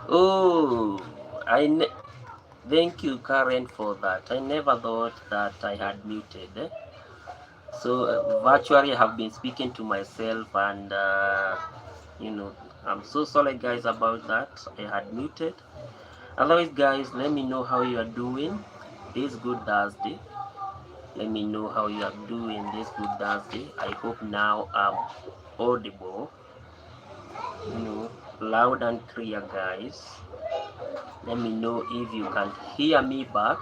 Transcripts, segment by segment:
Oh, thank you, Karen, for that. I never thought that I had muted. So virtually, I have been speaking to myself, and you know, I'm so sorry, guys, about that. I had muted. Otherwise, guys, let me know how you are doing this good Thursday. Let me know how you are doing this good Thursday. I hope now I'm audible, you know, loud and clear, guys. Let me know if you can hear me back,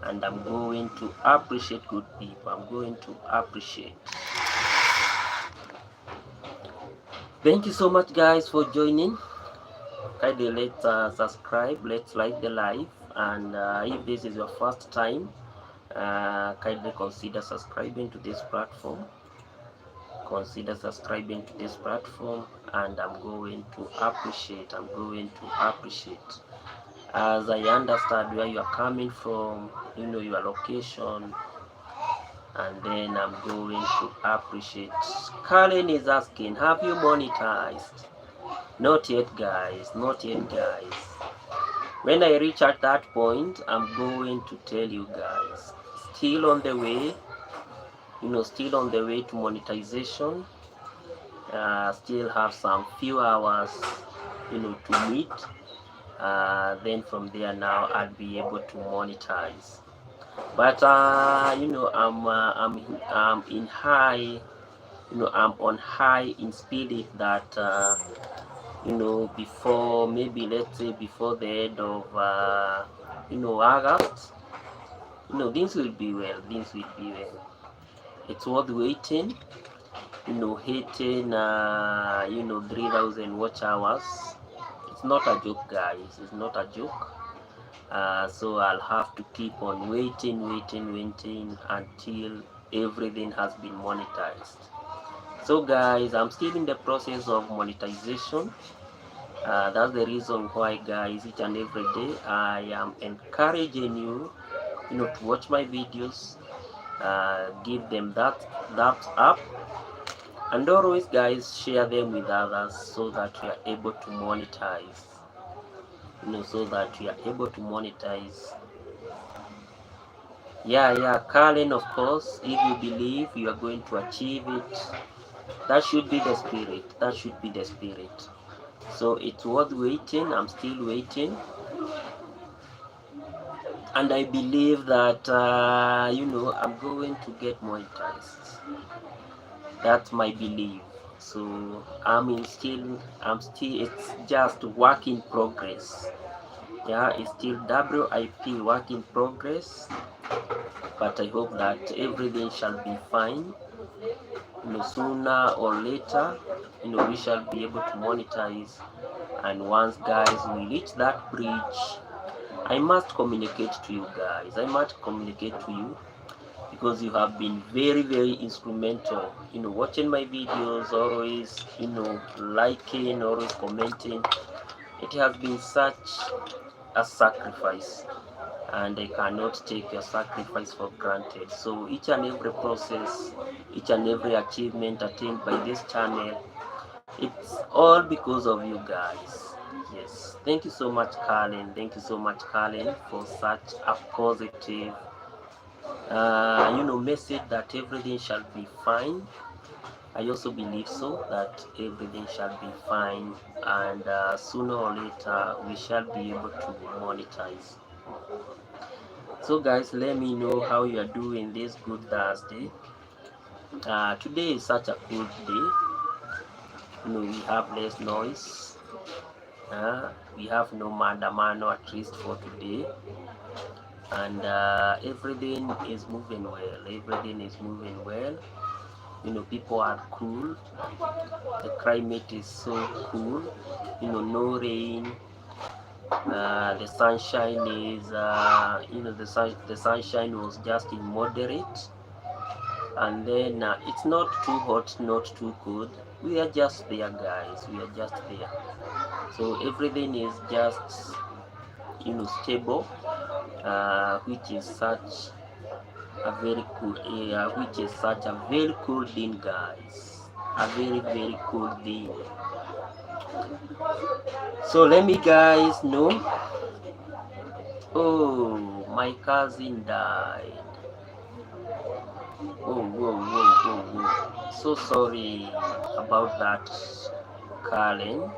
and I'm going to appreciate good people. I'm going to appreciate. Thank you so much, guys, for joining. Kindly let's subscribe, let's like the live, and if this is your first time, kindly consider subscribing to this platform. Consider subscribing to this platform, and I'm going to appreciate. As I understand where you are coming from, your location, and then I'm going to appreciate. Karen is asking, have you monetized? Not yet, guys. Not yet, guys. When I reach at that point, I'm going to tell you guys. Still on the way, still on the way to monetization. Still have some few hours, to meet. Then from there now I'll be able to monetize. But I'm in high, I'm on high in spirit that before, maybe let's say before the end of August, things will be well. Things will be well. It's worth waiting. Hitting 3,000 watch hours. It's not a joke, guys. It's not a joke. So I'll have to keep on waiting until everything has been monetized. So guys, I'm still in the process of monetization. That's the reason why, guys, each and every day I am encouraging you, to watch my videos, give them that up, and always, guys, share them with others so that you are able to monetize. Yeah, Karen, of course, if you believe you are going to achieve it, that should be the spirit. So it's worth waiting. I'm still waiting, and I believe that I'm going to get monetized. That's my belief. So it's just work in progress. Yeah, it's still WIP, work in progress, but I hope that everything shall be fine. Sooner or later, we shall be able to monetize. And once, guys, we reach that bridge, I must communicate to you guys. Because you have been very, very instrumental, watching my videos, always, liking, always commenting. It has been such a sacrifice, and I cannot take your sacrifice for granted. So each and every process, each and every achievement attained by this channel, it's all because of you guys. Yes, thank you so much, Carlin. Thank you so much, Carlin, for such a positive message that everything shall be fine. I also believe so, that everything shall be fine, and sooner or later we shall be able to monetize. So guys, let me know how you are doing this good Thursday. Today is such a good day. We have less noise. We have no mandamano, at least for today, and everything is moving well. People are cool. The climate is so cool. No rain. The sunshine is the sunshine was just in moderate, and then it's not too hot, not too cold. We are just there, guys. We are just there. So everything is just stable, which is such a very cool thing, guys. A very, very cool thing. So let me guys know. Oh, my cousin died. Oh, whoa, whoa, whoa, whoa. So sorry about that, Karen.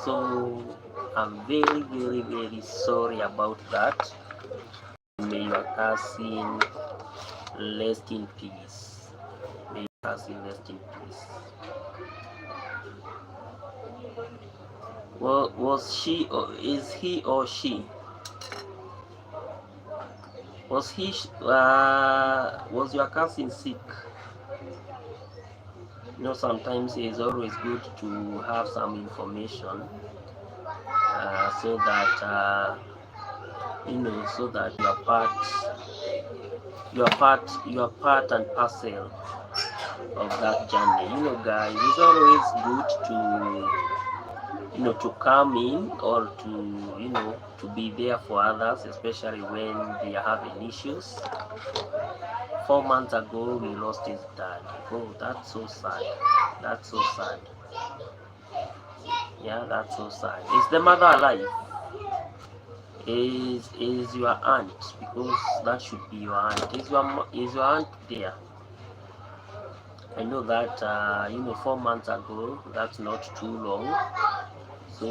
So I'm very, very, very sorry about that. May your cousin rest in peace. May your cousin rest in peace. Well, was she or is he or she? Was your cousin sick? Sometimes it's always good to have some information, so that so that you are part and parcel of that journey. Guys, it's always good to come in, or to be there for others, especially when they are having issues. 4 months ago, we lost his dad. Oh, that's so sad. That's so sad. Yeah, that's so sad. Is the mother alive? Is your aunt? Because that should be your aunt. Is your aunt there? I know that 4 months ago. That's not too long. So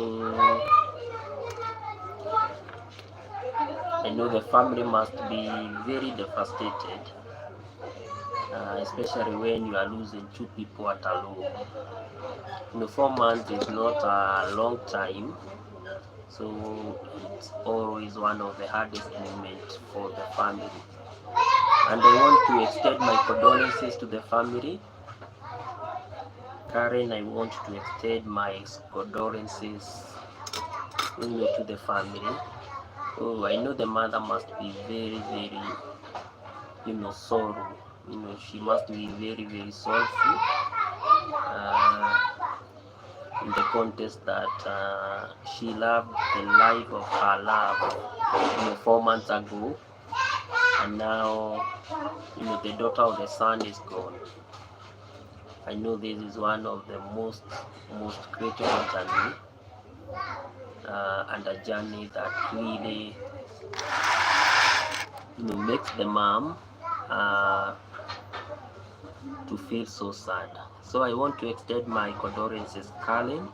I know the family must be very devastated, especially when you are losing two people at a low. 4 months is not a long time, so it's always one of the hardest moments for the family. And I want to extend my condolences to the family. Karen, I want to extend my condolences to the family. Oh, I know the mother must be very, very, sorrow. She must be very, very sorrowful, in the context that she loved the life of her love, 4 months ago, and now, the daughter of the son is gone. I know this is one of the most critical journey, and a journey that really, makes the mom to feel so sad. So I want to extend my condolences, Karen.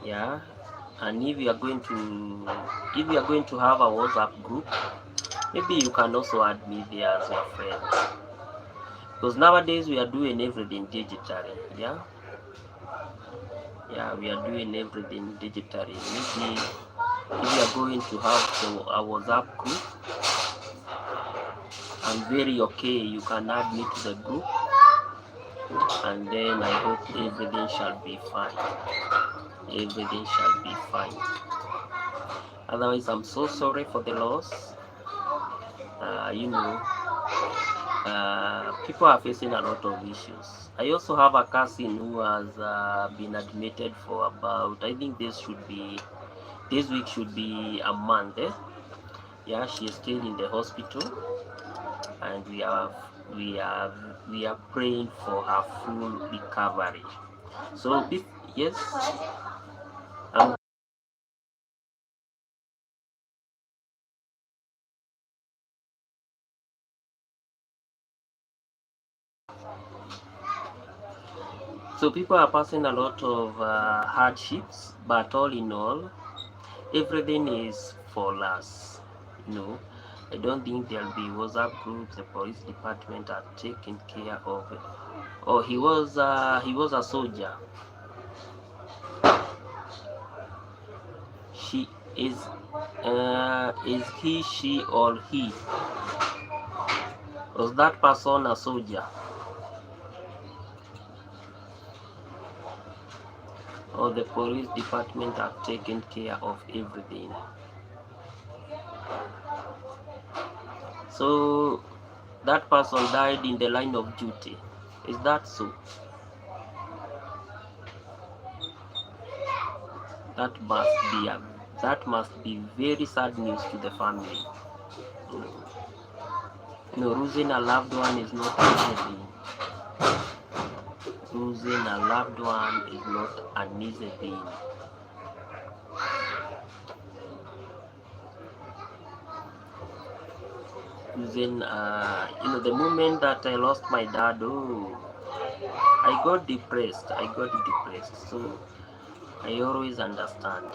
Yeah, and if you are going to have a WhatsApp group, maybe you can also add me there as your friend, because nowadays we are doing everything digitally. Yeah, we are doing everything digitally. Maybe if you are going to have a WhatsApp group, I'm very okay. You can add me to the group, and then I hope everything shall be fine. Everything shall be fine. Otherwise, I'm so sorry for the loss. People are facing a lot of issues. I also have a cousin who has been admitted for about, I think this week should be a month. Yeah, she is still in the hospital, and we are praying for her full recovery. So yes, so people are passing a lot of hardships, but all in all, everything is for us. I don't think there'll be WhatsApp groups. The police department are taking care of it. Oh, he was a soldier. She is he, she, or he? Was that person a soldier? Or the police department are taking care of everything? So that person died in the line of duty. Is that so? That must be very sad news to the family. Losing a loved one is not easy. It's losing a loved one is not an easy thing. Losing, the moment that I lost my dad, oh, I got depressed. So I always understand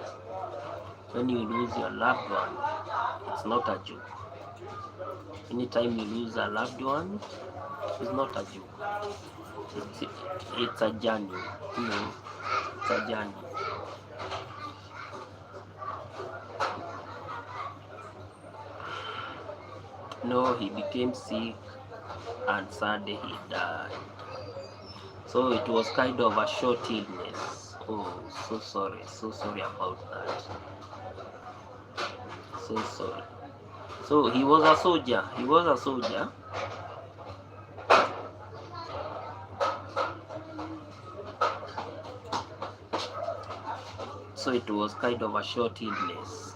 when you lose your loved one, it's not a joke. Anytime you lose a loved one, it's not a joke. It's a journey, it's a journey. No, he became sick and sadly he died. So it was kind of a short illness. Oh, so sorry about that. So sorry. So he was a soldier. So it was kind of a short illness.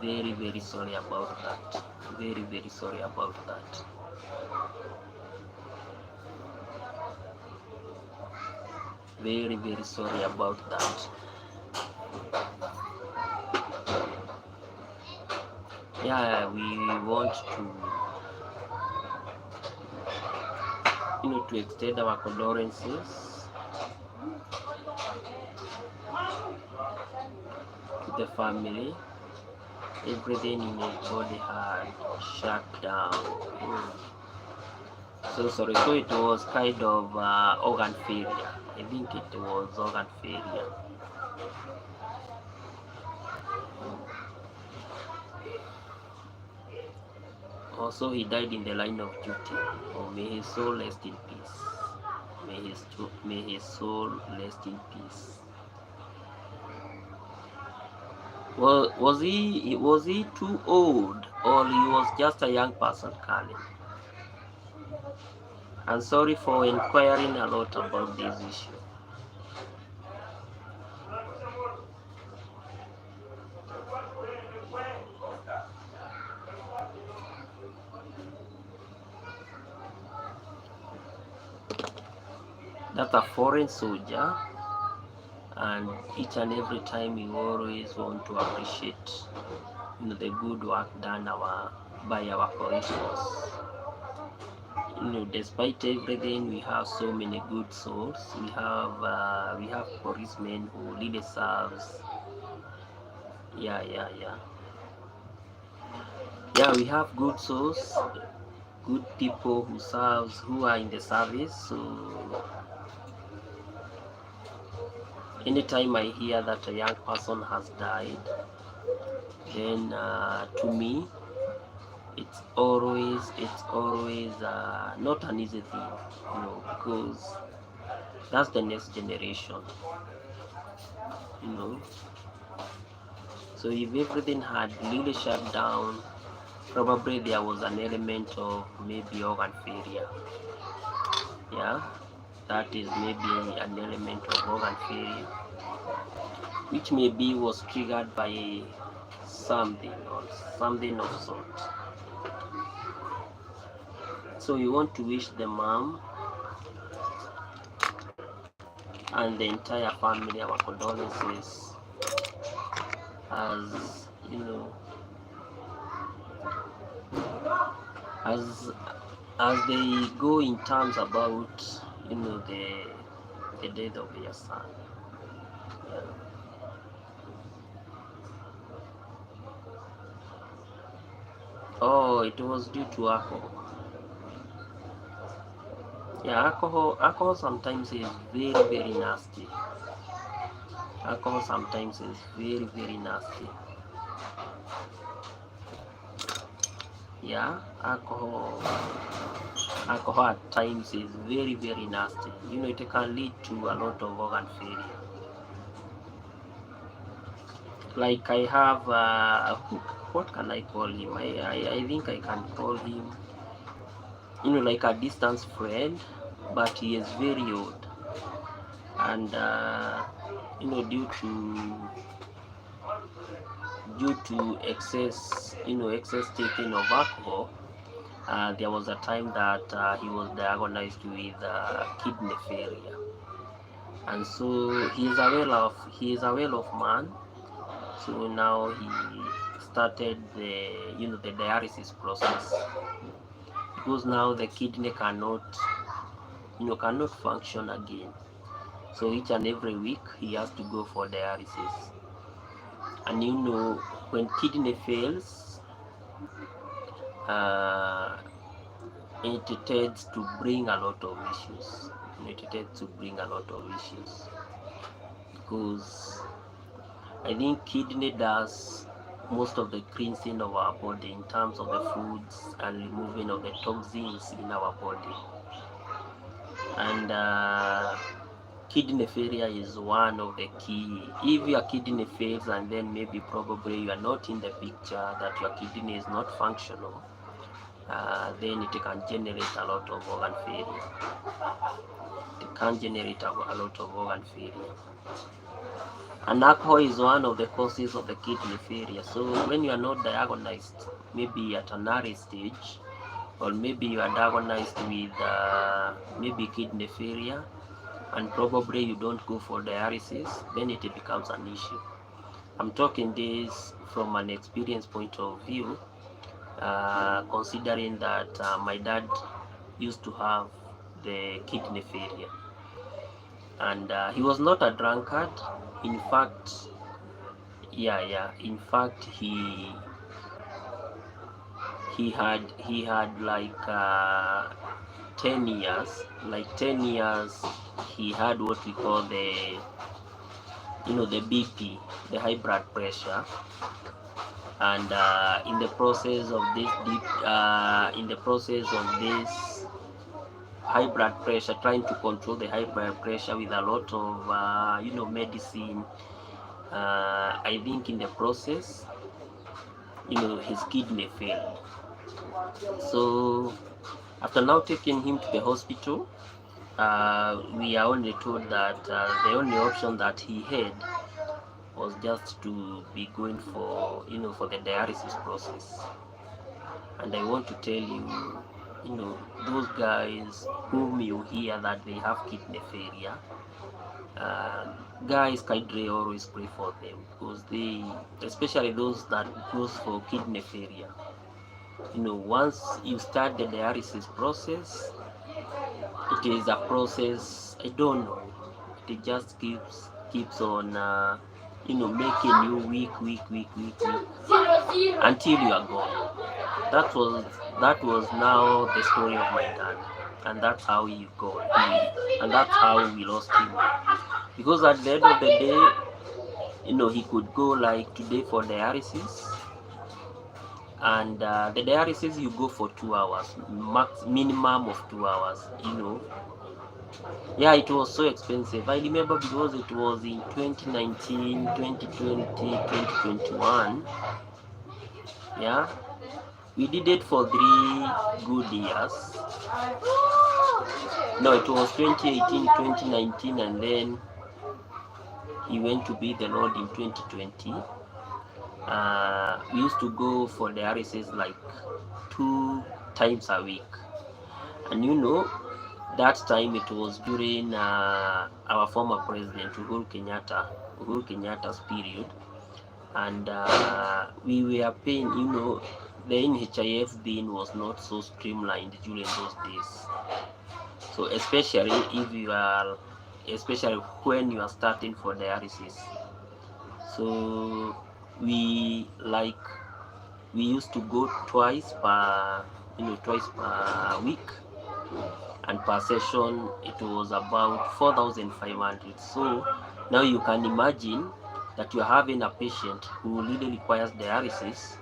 Very sorry about that. Very sorry about that. Very sorry about that. Yeah, we want to extend our condolences to the family. Everything in his body had shut down. So sorry. So it was kind of organ failure. I think it was organ failure. Also, he died in the line of duty. Oh, may his soul rest in peace. May his soul rest in peace. Well, was he too old, or he was just a young person, Carly? I'm sorry for inquiring a lot about this issue. That's a foreign soldier, and each and every time you always want to appreciate the good work done by our police force. Despite everything, we have so many good souls. We have policemen who really serves. Yeah, we have good souls, good people who are in the service. So anytime I hear that a young person has died, then to me it's always not an easy thing, because that's the next generation, So if everything had really shut down, probably there was an element of maybe organ failure. Yeah, that is maybe an element of organ failure, which maybe was triggered by something of sort. So we want to wish the mom and the entire family our condolences, as as they go in terms about the death of their son. Yeah. Oh, it was due to alcohol. Yeah, alcohol sometimes is very nasty. Alcohol sometimes is very nasty. Yeah, alcohol at times is very nasty. It can lead to a lot of organ failure. Like I have what can I call him? I think I can call him like a distance friend, but he is very old, and due to excess taking of alcohol, there was a time that he was diagnosed with kidney failure, and so he is a well-off man. So now he started the dialysis process, because now the kidney cannot function again. So each and every week he has to go for dialysis. And when kidney fails, uh, it tends to bring a lot of issues. Because I think kidney does most of the cleansing of our body in terms of the foods and removing of the toxins in our body. And kidney failure is one of the key. If your kidney fails and then maybe probably you are not in the picture, that your kidney is not functional, then it can generate a lot of organ failure. And alcohol is one of the causes of the kidney failure. So when you are not diagnosed, maybe at an early stage, or maybe you are diagnosed with maybe kidney failure, and probably you don't go for dialysis, then it becomes an issue. I'm talking this from an experience point of view, considering that my dad used to have the kidney failure, and he was not a drunkard. In fact, he had like 10 years, he had what we call the BP, the high blood pressure. And in the process of this high blood pressure, trying to control the high blood pressure with a lot of medicine, I think in the process his kidney failed. So after now taking him to the hospital, we are only told that the only option that he had was just to be going for the dialysis process. And I want to tell you, those guys whom you hear that they have kidney failure, guys, kindly always pray for them, because especially those that goes for kidney failure, once you start the dialysis process, it is a process, I don't know, it just keeps on making you weak until you are gone. That was now the story of my dad, and that's how he got, and that's how we lost him. Because at the end of the day, he could go like today for dialysis, and the dialysis you go for 2 hours, minimum of 2 hours. Yeah, it was so expensive. I remember because it was in 2019, 2020, 2021. Yeah, we did it for 3 good years. No, it was 2018, 2019, and then he went to be the Lord in 2020. We used to go for dialysis like 2 times a week. And that time it was during our former president Uhuru Kenyatta's period, and we were paying, the NHIF bin was not so streamlined during those days. So especially when you are starting for dialysis. So we used to go twice per week, and per session it was about 4,500. So now you can imagine that you are having a patient who really requires dialysis,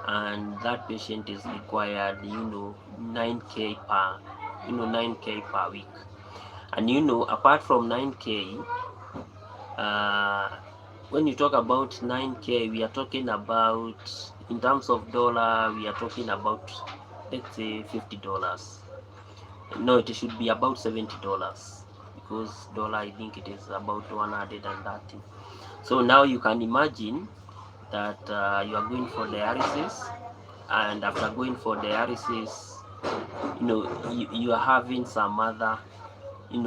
and that patient is required 9k per week. And apart from 9k, when you talk about 9k, we are talking about, in terms of dollar, we are talking about, let's say $50. No, it should be about $70, because dollar, I think it is about 130. So now you can imagine that you are going for dialysis, and after going for dialysis, you are having some other,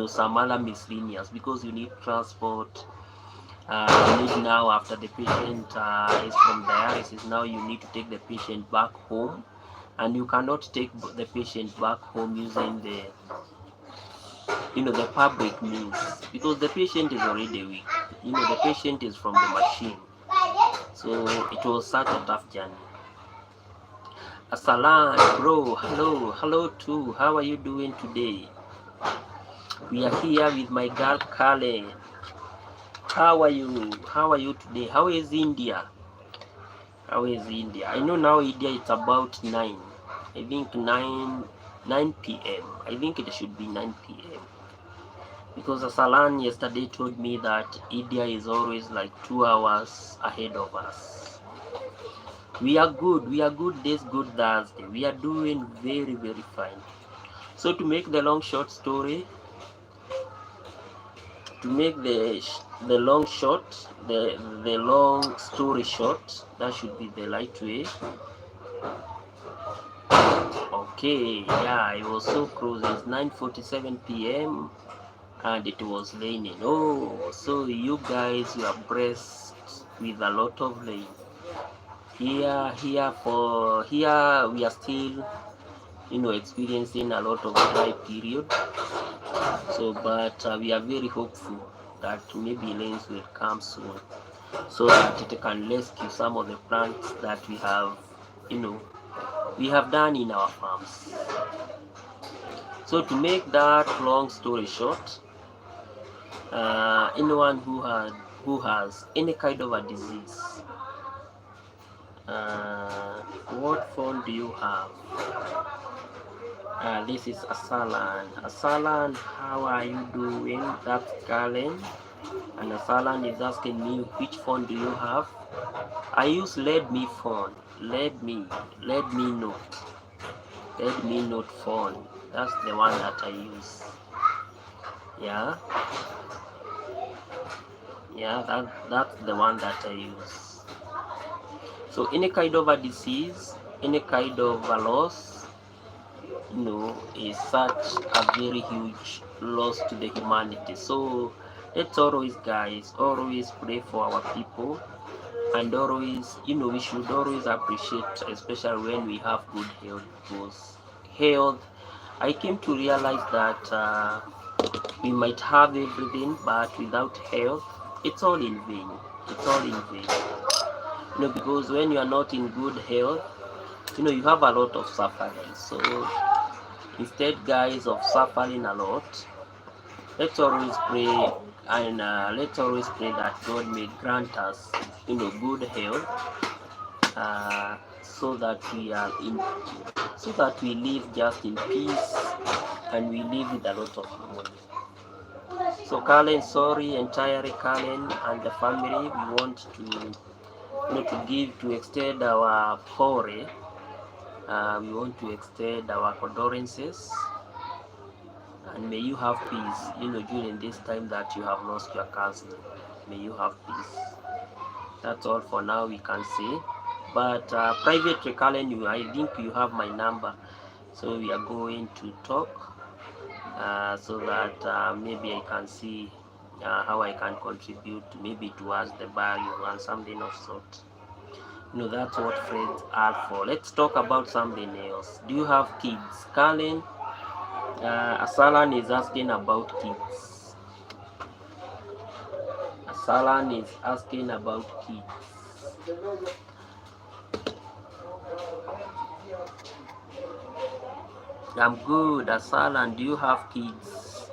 some other miscellaneous, because you need transport. You need now, after the patient is from dialysis, now you need to take the patient back home, and you cannot take the patient back home using the public means, because the patient is already weak. The patient is from the machine. So it was such a tough journey. Assalam, bro. Hello, hello too. How are you doing today? We are here with my girl Kale. How are you? How are you today? How is India? How is India? I know now India it's about 9. I think 9 p.m. I think it should be 9 p.m. Because Asalan yesterday told me that India is always like 2 hours ahead of us. We are good. We are good this good Thursday. We are doing very, very fine. So to make the long short story, to make the long short, the long story short, that should be the light way. Okay, yeah, I was so close. It's 9:47 p.m. and it was raining. Oh, so you guys were blessed with a lot of rain. Here we are still, experiencing a lot of dry period. So, but we are very hopeful that maybe rains will come soon, so that it can rescue some of the plants that we have done in our farms. So to make that long story short, anyone who has any kind of a disease, what phone do you have? This is Asalan. Asalan, how are you doing? That's Karen. And Asalan is asking me, which phone do you have? I use Redmi phone. Redmi Note. Redmi Note phone. That's the one that I use. Yeah. Yeah, that's the one that I use. So any kind of a disease, any kind of a loss, is such a very huge loss to the humanity. So let's always, guys, always pray for our people, and always, we should always appreciate, especially when we have good health, because health, I came to realize that we might have everything, but without health, it's all in vain. It's all in vain. Because when you are not in good health, you have a lot of suffering. So instead, guys, of suffering a lot, let's always pray, and let's always pray that God may grant us, good health, so that we live just in peace, and we live with a lot of harmony. So Kalen, sorry, entirely Kalen and the family, we want to extend our fore. We want to extend our condolences, and may you have peace, during this time that you have lost your cousin. May you have peace. That's all for now we can say. But privately, Kalen, I think you have my number, so we are going to talk, so that maybe I can see how I can contribute, maybe towards the burial and something of sort. That's what friends are for. Let's talk about something else. Do you have kids? Kalen, Asalan is asking about kids. Asalan is asking about kids. I'm good, Asalan. Do you have kids?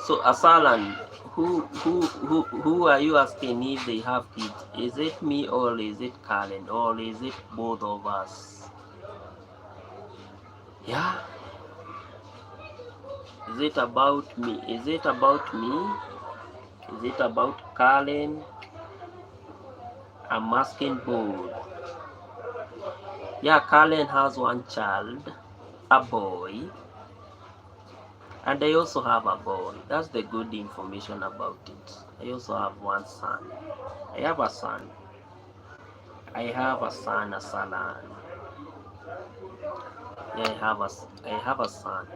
So Asalan, who are you asking if they have kids? Is it me, or is it Karen, or is it both of us? Yeah. Is it about me? Is it about me? Is it about Karen? I'm asking both. Yeah, Karen has one child, a boy, and I also have a boy. That's the good information about it. I also have one son. I have a son. I have a son, a Salan. Yeah, I have a son.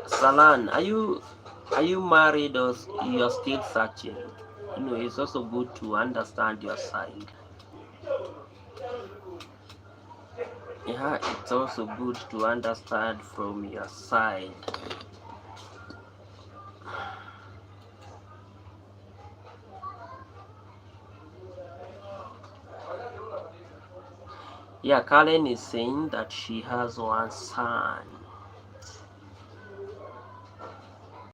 Salan, are you married or you're still searching? It's also good to understand your side. Yeah, it's also good to understand from your side. Yeah, Karen is saying that she has one son.